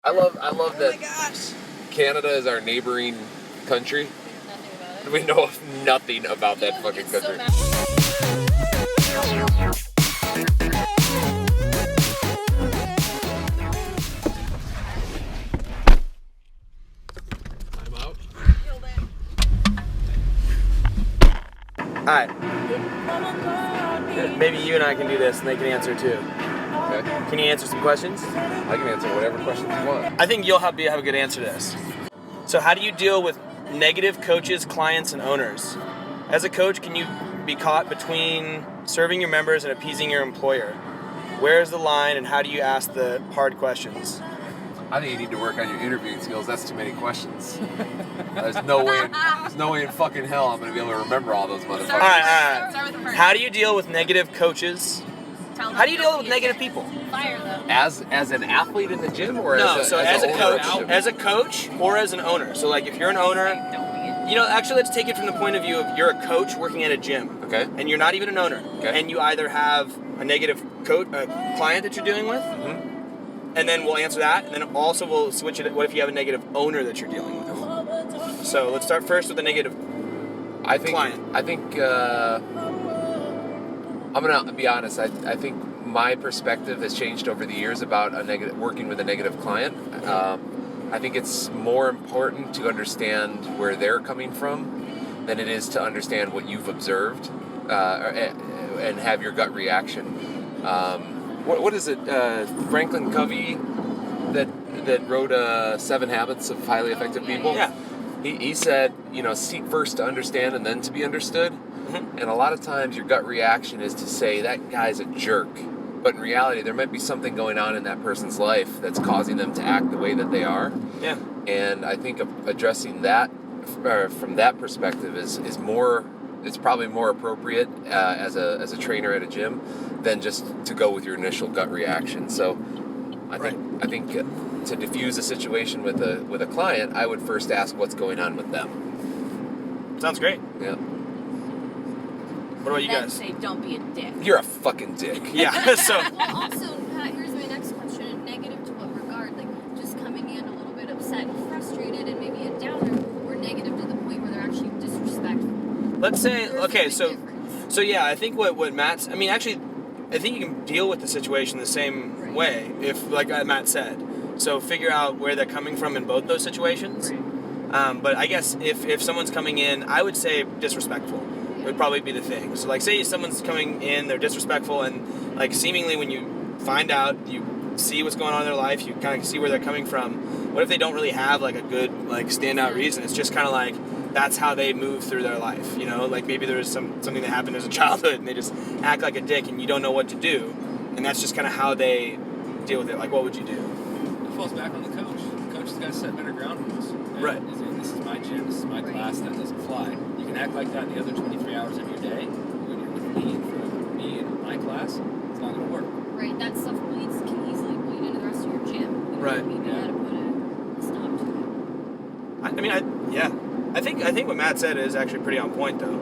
I love that Canada is our neighboring country. We know nothing about that fucking country. I'm out. Alright. Maybe you and I can do this and they can answer too. Okay. Can you answer some questions? I can answer whatever questions you want. I think you'll have a good answer to this. So how do you deal with negative coaches, clients, and owners? As a coach, can you be caught between serving your members and appeasing your employer? Where is the line and how do you ask the hard questions? I think you need to work on your interviewing skills. That's too many questions. There's no way in fucking hell I'm going to be able to remember all those motherfuckers. All right. How do you deal with negative coaches? How do you deal with negative people? Fire them. As an athlete in the gym, or as a coach or as an owner. So like if you're an owner, actually let's take it from the point of view of you're a coach working at a gym. Okay. And you're not even an owner. Okay. And you either have a negative client that you're dealing with, and then we'll answer that, and then also we'll switch it. What if you have a negative owner that you're dealing with? So let's start first with the negative client. I think I'm gonna be honest. I think my perspective has changed over the years about working with a negative client. I think it's more important to understand where they're coming from than it is to understand what you've observed and have your gut reaction. What is it? Franklin Covey that wrote 7 Habits of Highly Effective People? Yeah. He said, seek first to understand and then to be understood. Mm-hmm. And a lot of times your gut reaction is to say, that guy's a jerk. But in reality, there might be something going on in that person's life that's causing them to act the way that they are. Yeah. And I think addressing that from that perspective is more... It's probably more appropriate as a trainer at a gym than just to go with your initial gut reaction. So, I think to diffuse a situation with a client, I would first ask what's going on with them. Sounds great. Yeah. What about you guys? Say, don't be a dick. You're a fucking dick. Yeah. So. Well, also, Pat, here's my next question. Negative to what regard? Like just coming in a little bit upset and frustrated, and maybe a downer, or negative to the point where they're actually disrespectful. Let's say, okay, so yeah, I think what Matt's, I think you can deal with the situation the same way, if, like Matt said. So figure out where they're coming from in both those situations. But I guess if someone's coming in, I would say disrespectful would probably be the thing. So like say someone's coming in, they're disrespectful, and like seemingly when you find out, you see what's going on in their life, you kind of see where they're coming from. What if they don't really have like a good like standout reason? It's just kind of like, that's how they move through their life, like maybe there was something that happened as a childhood and they just act like a dick and you don't know what to do, and that's just kind of how they deal with it. Like, what would you do? It falls back on the coach. The coach has got to set better ground rules. Right. This is my gym, this is my class, that doesn't fly. You can act like that the other 23 hours of your day. When you're with me, in front of me and my class, it's not going to work. Right, that stuff can easily bleed into the rest of your gym. Right. Maybe you got to put a stop to it. I think what Matt said is actually pretty on point, though.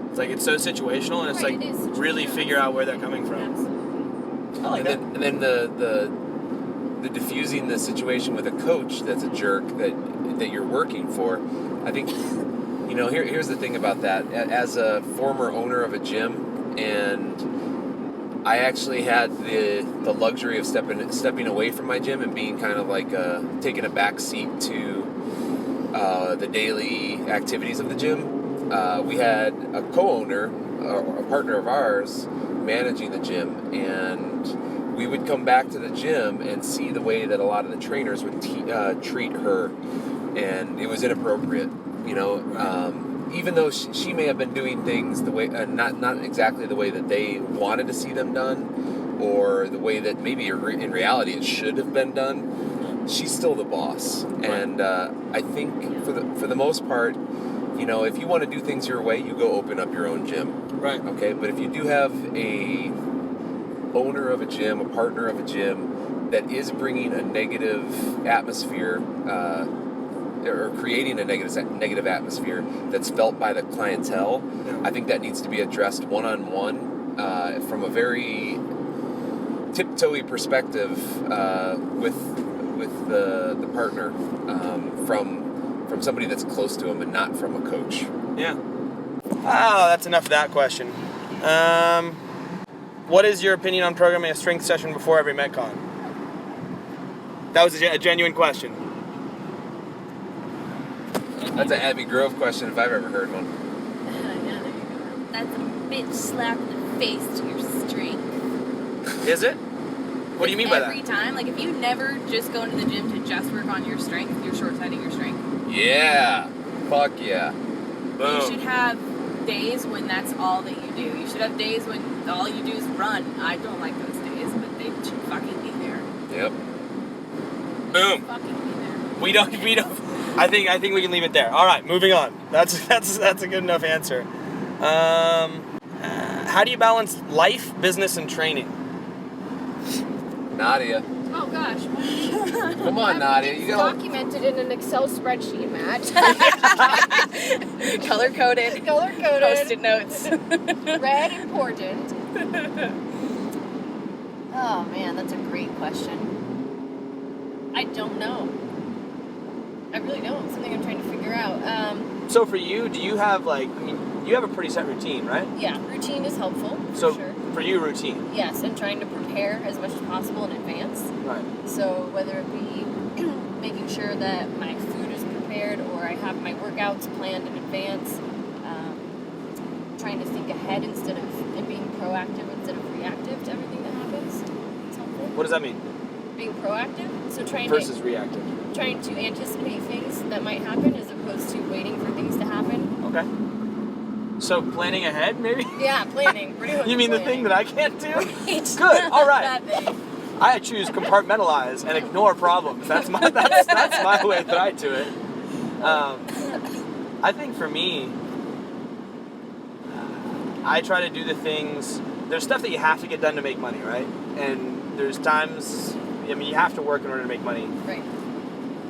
It's like it's so situational, and it's Right, like it is really figure out where they're coming from. Absolutely. I like that. And then the diffusing the situation with a coach that's a jerk that you're working for. I think here's the thing about that. As a former owner of a gym, and I actually had the luxury of stepping away from my gym and being kind of like taking a back seat to the daily activities of the gym. We had a co-owner, a partner of ours, managing the gym, and we would come back to the gym and see the way that a lot of the trainers would treat her, and it was inappropriate. Even though she may have been doing things the way not exactly the way that they wanted to see them done, or the way that maybe in reality it should have been done, she's still the boss. Right. And I think for the most part, if you want to do things your way, you go open up your own gym. Right. Okay. But if you do have a owner of a gym, a partner of a gym that is bringing a negative atmosphere, or creating a negative atmosphere that's felt by the clientele, I think that needs to be addressed one-on-one from a very tiptoey perspective with with the partner from somebody that's close to him and not from a coach. Yeah. Oh, that's enough of that question. What is your opinion on programming a strength session before every Metcon? That was a genuine question. That's an Abbey Grove question if I've ever heard one. Yeah, there you go. That's a bitch slap in the face to your strength. Is it? What do you mean by that? Every time, like if you never just go into the gym to just work on your strength, you're short-sighting your strength. Yeah. Fuck yeah. Boom. You should have days when that's all that you do. You should have days when all you do is run. I don't like those days, but they should fucking be there. Yep. Boom. Fucking be there. We don't. I think we can leave it there. All right, moving on. That's a good enough answer. How do you balance life, business, and training? Nadia. Oh gosh. Come on, Nadia. You gotta... Documented in an Excel spreadsheet, Matt. Color-coded. Color-coded. Post-it notes. Red important. Oh man, that's a great question. I don't know. I really don't. It's something I'm trying to figure out. So for you, do you have you have a pretty set routine, right? Yeah, routine is helpful. So for sure. for you, routine. Yes, and trying to prepare as much as possible in advance. Right. So whether it be making sure that my food is prepared or I have my workouts planned in advance, trying to think ahead instead of and being proactive instead of reactive to everything that happens. It's helpful. What does that mean? Being proactive, so Versus reactive. trying to anticipate things that might happen as opposed to waiting for things to happen. Okay. So planning ahead, maybe? Yeah, planning. Pretty much You mean the thing planning. that I can't do? Right. Good. All right. That thing. I choose compartmentalize and ignore problems. That's my way that I do it. I think for me, I try to do the things. There's stuff that you have to get done to make money, right? And there's times, you have to work in order to make money. Right.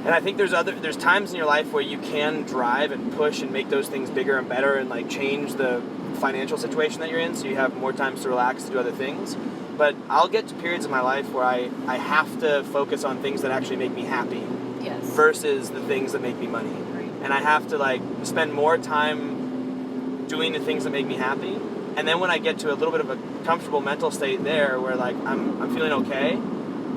And I think there's times in your life where you can drive and push and make those things bigger and better and change the financial situation that you're in, so you have more times to relax, to do other things. But I'll get to periods in my life where I have to focus on things that actually make me happy. Yes. Versus the things that make me money. Right. And I have to spend more time doing the things that make me happy. And then when I get to a little bit of a comfortable mental state there where I'm feeling okay,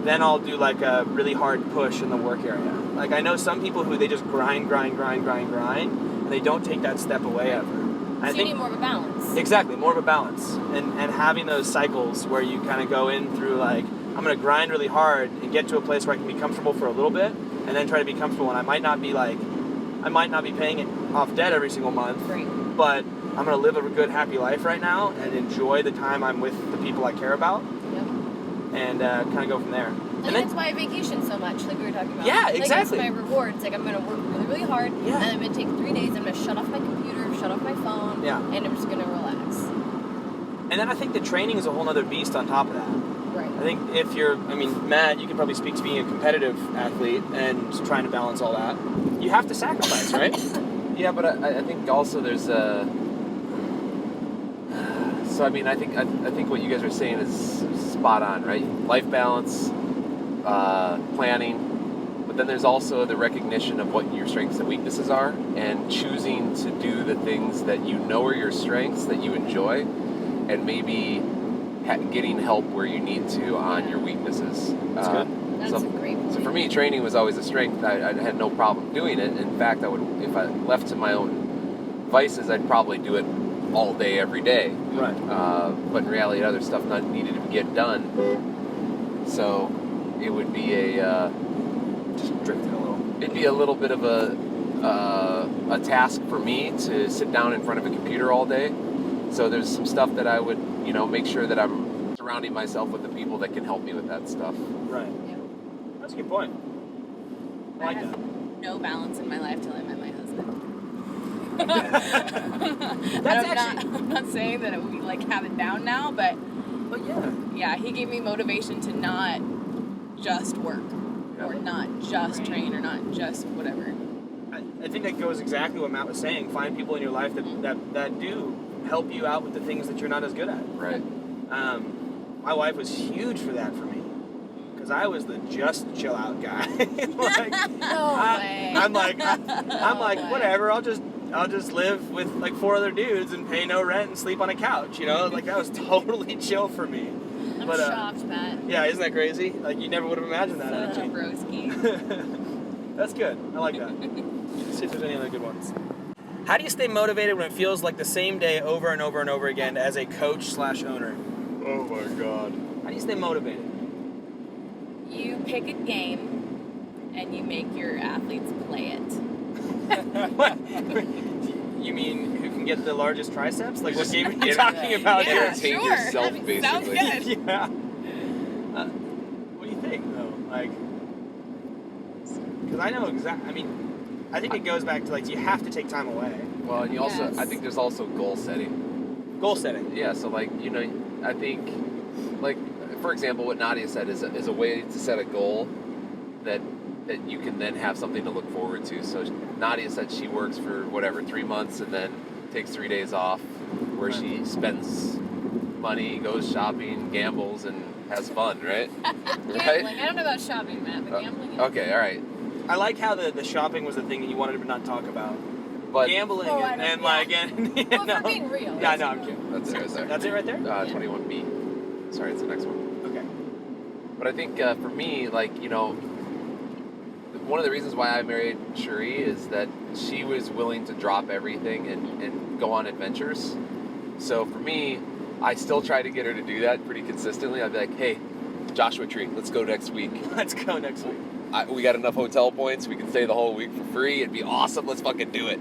then I'll do a really hard push in the work area. I know some people who they just grind, and they don't take that step away ever. So you need more of a balance. Exactly, more of a balance. And having those cycles where you kind of go in through I'm going to grind really hard and get to a place where I can be comfortable for a little bit and then try to be comfortable. And I might not be paying it off debt every single month, Right. but I'm going to live a good, happy life right now and enjoy the time I'm with the people I care about. Yep. And kind of go from there. And that's why I vacation so much, like we were talking about. Yeah, exactly. It's my reward. It's I'm going to work really, really hard, Yeah. and I'm going to take 3 days, I'm going to shut off my computer, shut off my phone, Yeah. and I'm just going to relax. And then I think the training is a whole other beast on top of that. Right. I think if Matt, you can probably speak to being a competitive athlete and trying to balance all that. You have to sacrifice, right? Yeah, but I think also there's a... So, I think what you guys are saying is spot on, right? Life balance, planning, but then there's also the recognition of what your strengths and weaknesses are and choosing to do the things that you know are your strengths, that you enjoy, and maybe getting help where you need to on your weaknesses. That's good. That's a great point. So for me, training was always a strength. I had no problem doing it. In fact, if I left to my own vices, I'd probably do it all day, every day. Right. But in reality, other stuff not needed to get done. So it would be Just drifted a little. it'd be a little bit of a task for me to sit down in front of a computer all day. So there's some stuff that I would, make sure that I'm surrounding myself with the people that can help me with that stuff. Right. Yeah. That's a good point. I like that. No balance in my life till I met my husband. I'm not saying that we have it down now, but yeah, he gave me motivation to not just work or not just train or not just whatever. I think that goes exactly what Matt was saying. Find people in your life that do help you out with the things that you're not as good at. Right. My wife was huge for that for me because because I was the just chill out guy. Like, No way. I'm like, whatever. I'll just live with like 4 other dudes and pay no rent and sleep on a couch. You know, like that was totally chill for me. I'm But, shocked, Matt. Yeah, isn't that crazy? Like you never would have imagined that, Such a actually. broski. That's good. I like that. Let's see if there's any other good ones. How do you stay motivated when it feels like the same day over and over and over again as a coach/owner? Oh my God. How do you stay motivated? You pick a game and you make your athletes play it. What? You mean who can get the largest triceps? Like what Just game are you get- talking about Yeah, here? Entertain sure. yourself, Sounds basically. good. Yeah. What do you think, though? Like, because I know exactly. I mean, I think it goes back to like you have to take time away. Well, and you also, Yes. I think there's also goal setting. Goal setting. Yeah, so like, you know, I think, like, for example, what Nadia said is a way to set a goal that you can then have something to look forward to. So Nadia said she works for whatever 3 months and then takes 3 days off, where she spends money, goes shopping, gambles, and has fun, right? Gambling. I don't know about shopping, Matt, but gambling. Is Okay, all right. I like how the shopping was the thing that you wanted to not talk about. But Gambling Oh, I and, don't- and like and you Well, know. if we're being real. Yeah, no, I'm kidding. that's it right there. That's it right there. 21B. Sorry, it's the next one. Okay. But I think for me, like, you know, one of the reasons why I married Cherie is that she was willing to drop everything and go on adventures. So for me, I still try to get her to do that pretty consistently. I'd be like, hey, Joshua Tree, let's go next week. Let's go next week. We got enough hotel points. We can stay the whole week for free. It'd be awesome. Let's fucking do it.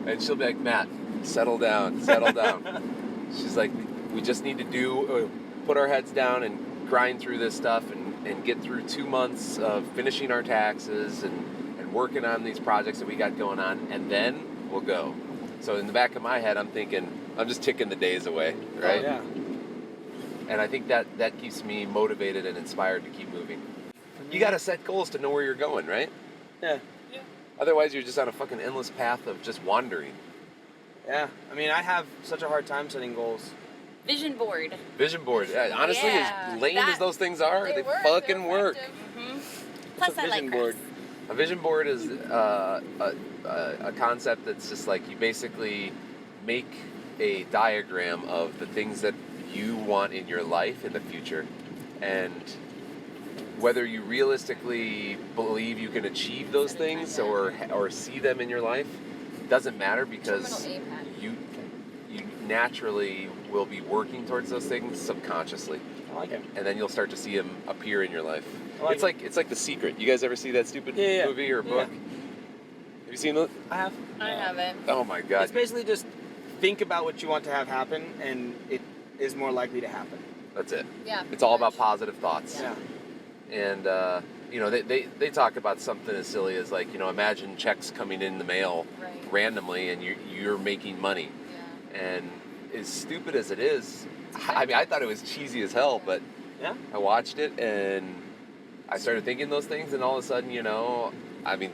And she'll be like, Matt, settle down, settle down. She's like, we just need to put our heads down and grind through this stuff and get through 2 months of finishing our taxes and working on these projects that we got going on, and then we'll go. So in the back of my head, I'm thinking, I'm just ticking the days away, right? Oh, yeah. And I think that keeps me motivated and inspired to keep moving. You got to set goals to know where you're going, right? Yeah. Otherwise, you're just on a fucking endless path of just wandering. Yeah. I mean, I have such a hard time setting goals. Vision board. Vision board. Honestly, Yeah, as lame as those things are, they work, fucking they're work. effective. Plus, a I like vision board? crafts. A vision board is a concept that's just like you basically make a diagram of the things that you want in your life in the future, and whether you realistically believe you can achieve those things or see them in your life doesn't matter, because Terminal APAC. you naturally will be working towards those things subconsciously, I like it. and then you'll start to see them appear in your life. I like It's like The Secret. You guys ever see that stupid Yeah. movie or Yeah. book? Have you seen it? I have. I haven't. Oh my god. It's basically just think about what you want to have happen, and it is more likely to happen. That's it. Yeah. It's all about positive thoughts. Yeah. And you know, they talk about something as silly as, like, you know, imagine checks coming in the mail Right. randomly and you're making money. Yeah. And as stupid as it is, I mean, I thought it was cheesy as hell, but Yeah. I watched it and I started thinking those things, and all of a sudden, you know, I mean,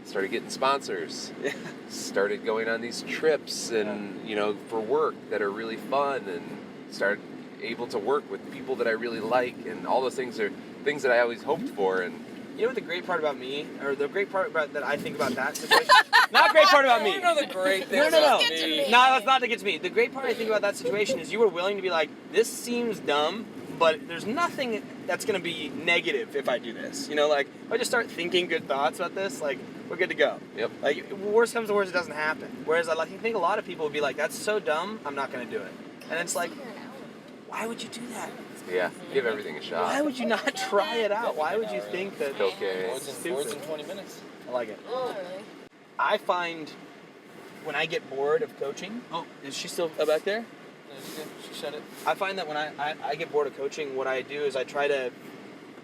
started getting sponsors, Yeah. started going on these trips and, you know, for work that are really fun, and started able to work with people that I really like, and all those things are things that I always hoped for. And You know what the great part about me, or the great part about that I think about that situation? Not great part about me. You know the great thing No. about Get to me. me. No, that's not to get to me. The great part I think about that situation is you were willing to be like, this seems dumb, but there's nothing that's going to be negative if I do this. You know, like, if I just start thinking good thoughts about this, like, we're good to go. Yep. Like, worst comes to worst, it doesn't happen. Whereas I think a lot of people would be like, that's so dumb, I'm not going to do it. And it's like, why would you do that? yeah, give everything a shot. Why would you not try it out? Why would you think that? Okay. More than 20 minutes. I like it. Oh, really? I find when I get bored of coaching. Oh, is she still back there? No, she shut it. I find that when I get bored of coaching, what I do is I try to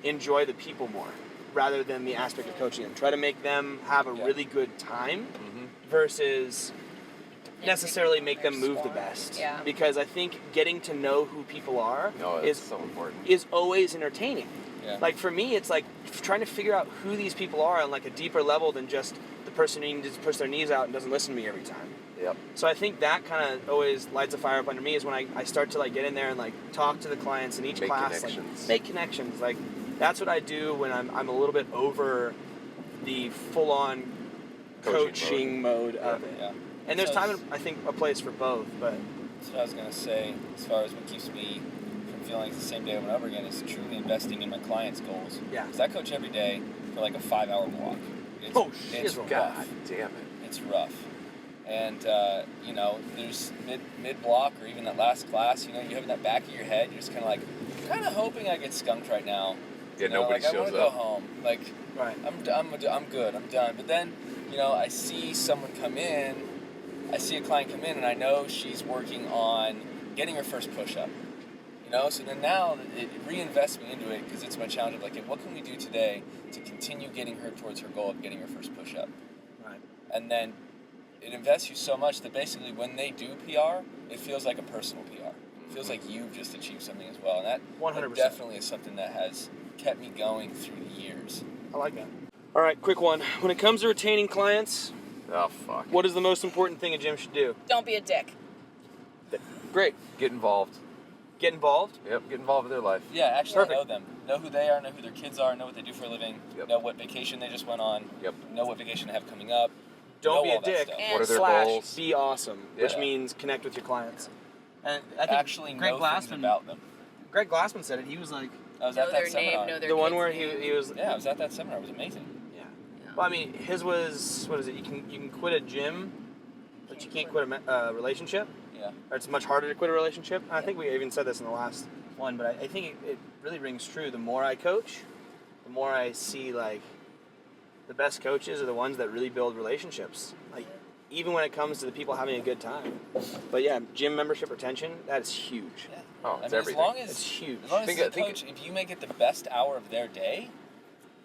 enjoy the people more rather than the aspect of coaching them. Try to make them have a really good time Mhm. versus necessarily make them move the best. Yeah. Because I think getting to know who people are No, it's so important. is always entertaining. Yeah. Like for me, it's like trying to figure out who these people are on like a deeper level than just the person who just puts their knees out and doesn't listen to me every time. Yep. So I think that kind of always lights a fire up under me is when I start to like get in there and like talk to the clients in each Make class, connections. like make connections. Like That's what I do when I'm a little bit over the full-on coaching mode of it. Yeah. And there's So time, I think, a place for both, but that's what I was going to say, as far as what keeps me from feeling it's the same day over and over again, is truly investing in my clients' goals. Yeah. Because I coach every day for like a 5-hour block. It's rough. God damn it. It's rough. And, there's mid-block or even that last class, you have in that back of your head, you're just kind of like, kind of hoping I get skunked right now. Yeah, nobody I shows want to go up. home. Like, right. I'm good. I'm done. But then, I see someone come in. I see a client come in, and I know she's working on getting her first push-up. So then now it reinvests me into it because it's my challenge of like, hey, what can we do today to continue getting her towards her goal of getting her first push-up? Right. And then it invests you so much that basically when they do PR, it feels like a personal PR. It feels like you've just achieved something as well. And that 100%. definitely is something that has kept me going through the years. I like that. All right, quick one. When it comes to retaining clients, Oh, fuck. what is the most important thing a gym should do? Don't be a dick. Great. Get involved. Get involved. Yep, get involved with their life. Yeah, actually Perfect. know them. Know who they are, know who their kids are, know what they do for a living, Yep. know what vacation they just went on, Yep. know what vacation they have coming up. Don't know be all a that dick. stuff. And What are their Slash goals? be awesome, which Yeah. means connect with your clients. And I think Actually Greg know things Glassman, about them. Greg Glassman said it. He was like, I was Know at their that seminar. name, know their the one kid's where name. he was. Yeah, I was at that seminar. It was amazing. Yeah. Well, I mean, his was, what is it? You can quit a gym, but you can't quit a relationship. Yeah. Or it's much harder to quit a relationship. I think we even said this in the last one, but I think it really rings true. The more I coach, the more I see like the best coaches are the ones that really build relationships. Like even when it comes to the people having a good time. But yeah, gym membership retention, that is huge. Yeah. Oh, it's I mean, everything. As long as, It's huge. As long as Think- the think- coach, if you make it the best hour of their day,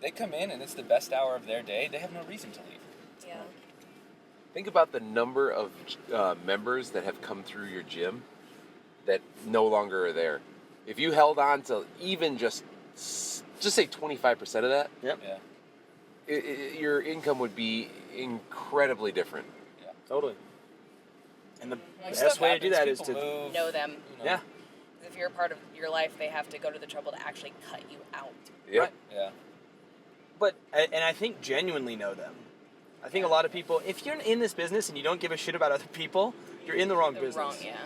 they come in and it's the best hour of their day, they have no reason to leave. Yeah. Think about the number of members that have come through your gym that no longer are there. If you held on to even just say 25% of that, Yep. Yeah. your income would be incredibly different. Yeah. Totally. And the Like, best stuff way to do that is happens, to people move, Know them. yeah. If you're a part of your life, they have to go to the trouble to actually cut you out. Yep. Right. Yeah. But and I think genuinely know them. I think a lot of people, if you're in this business and you don't give a shit about other people, you're in the wrong The business. wrong, yeah.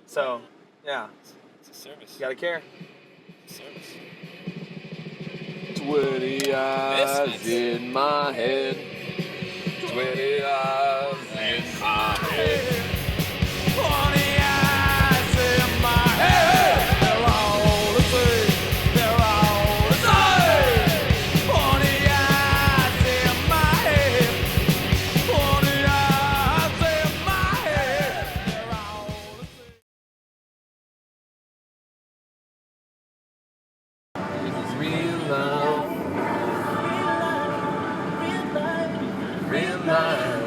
So, yeah, It's a service. you gotta care. It's a service. 20 eyes in my head. 20 eyes in my head. 20 eyes in my head. They're all the same. They're all the same. 20 eyes in my head. 20 eyes in my head. They're all the same. Real love. Real life.